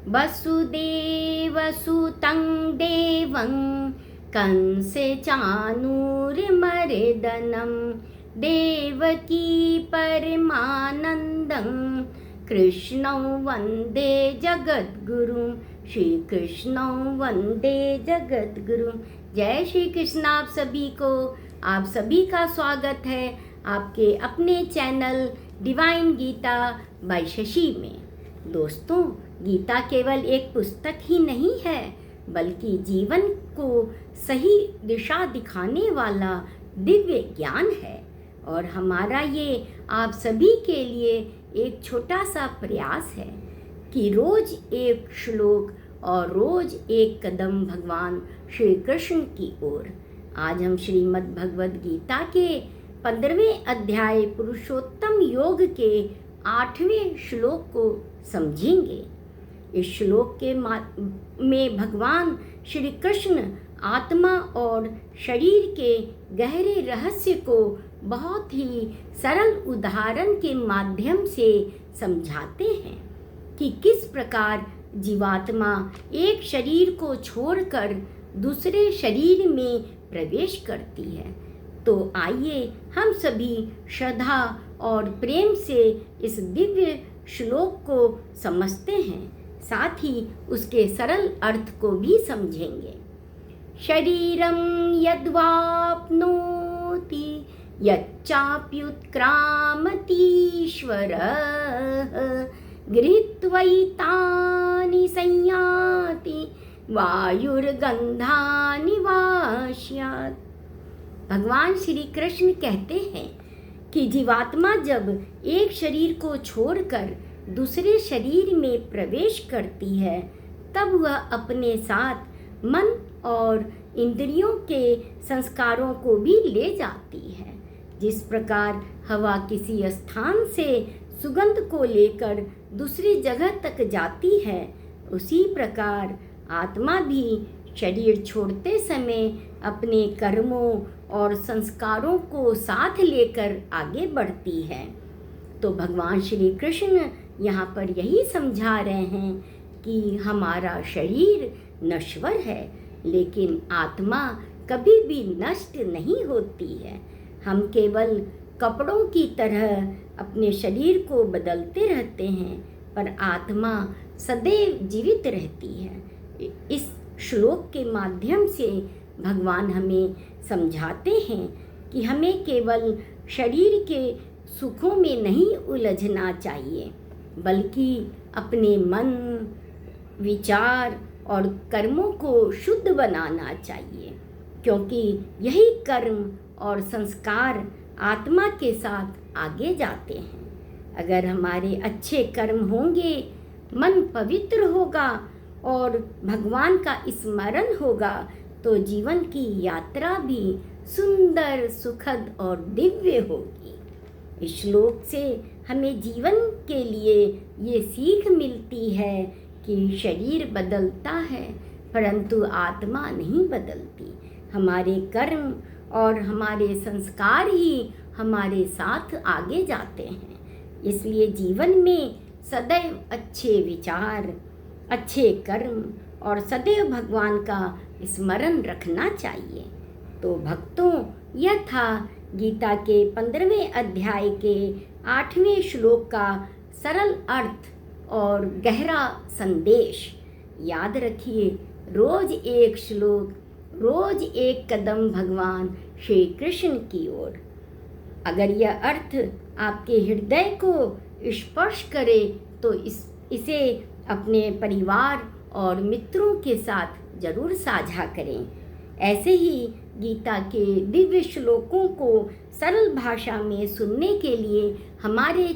वसुदेवसुतं देवं कंसचाणूरमर्दनं देवकी परमानन्दं कृष्णं वन्दे जगद्गुरुं। श्री कृष्णं वन्दे जगद्गुरुं। जय श्री कृष्ण। आप सभी का स्वागत है आपके अपने channel Divine Gita by Shashi में। दोस्तों, गीता केवल एक पुस्तक ही नहीं है, बल्कि जीवन को सही दिशा दिखाने वाला दिव्य ज्ञान है। और हमारा ये आप सभी के लिए एक छोटा सा प्रयास है कि रोज एक श्लोक और रोज एक कदम भगवान श्री कृष्ण की ओर। आज हम श्रीमद् भगवद गीता के 15वें अध्याय पुरुषोत्तम योग के 8वें श्लोक को समझेंगे। इस श्लोक के में भगवान श्री कृष्ण आत्मा और शरीर के गहरे रहस्य को बहुत ही सरल उदाहरण के माध्यम से समझाते हैं कि किस प्रकार जीवात्मा एक शरीर को छोड़कर दूसरे शरीर में प्रवेश करती है। तो आइए हम सभी श्रद्धा और प्रेम से इस दिव्य श्लोक को समझते हैं, साथ ही उसके सरल अर्थ को भी समझेंगे। शरीरं यद्वाप्नोति यच्चाप्युत्क्रामतीश्वरः गृहीत्वैतानि संयाति वायुर्गन्धानि वास्यात्। भगवान श्री कृष्ण कहते हैं कि जीवात्मा जब एक शरीर को छोड़कर दूसरे शरीर में प्रवेश करती है, तब वह अपने साथ मन और इंद्रियों के संस्कारों को भी ले जाती है। जिस प्रकार हवा किसी स्थान से सुगंध को लेकर दूसरी जगह तक जाती है, उसी प्रकार आत्मा भी शरीर छोड़ते समय अपने कर्मों और संस्कारों को साथ लेकर आगे बढ़ती है। तो भगवान श्री कृष्ण यहाँ पर यही समझा रहे हैं कि हमारा शरीर नश्वर है, लेकिन आत्मा कभी भी नष्ट नहीं होती है। हम केवल कपड़ों की तरह अपने शरीर को बदलते रहते हैं, पर आत्मा सदैव जीवित रहती है। इस श्लोक के माध्यम से भगवान हमें समझाते हैं कि हमें केवल शरीर के सुखों में नहीं उलझना चाहिए, बल्कि अपने मन, विचार और कर्मों को शुद्ध बनाना चाहिए, क्योंकि यही कर्म और संस्कार आत्मा के साथ आगे जाते हैं। अगर हमारे अच्छे कर्म होंगे, मन पवित्र होगा और भगवान का स्मरण होगा, तो जीवन की यात्रा भी सुंदर, सुखद और दिव्य होगी। इस श्लोक से हमें जीवन के लिए ये सीख मिलती है कि शरीर बदलता है, परंतु आत्मा नहीं बदलती। हमारे कर्म और हमारे संस्कार ही हमारे साथ आगे जाते हैं। इसलिए जीवन में सदैव अच्छे विचार, अच्छे कर्म और सदैव भगवान का स्मरण रखना चाहिए। तो भक्तों, यह था गीता के 15वें अध्याय के 8वें श्लोक का सरल अर्थ और गहरा संदेश। याद रखिए, रोज एक श्लोक, रोज एक कदम भगवान श्री कृष्ण की ओर। अगर यह अर्थ आपके हृदय को स्पर्श करे तो इसे अपने परिवार और मित्रों के साथ जरूर साझा करें। ऐसे ही गीता के दिव्य श्लोकों को सरल भाषा में सुनने के लिए हमारे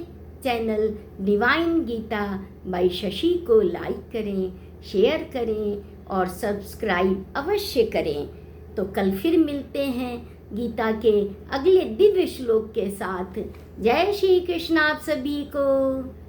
channel Divine Gita by Shashi को लाइक करें, शेयर करें और सब्सक्राइब अवश्य करें। तो कल फिर मिलते हैं गीता के अगले दिव्य श्लोक के साथ। जय श्री कृष्ण आप सभी को।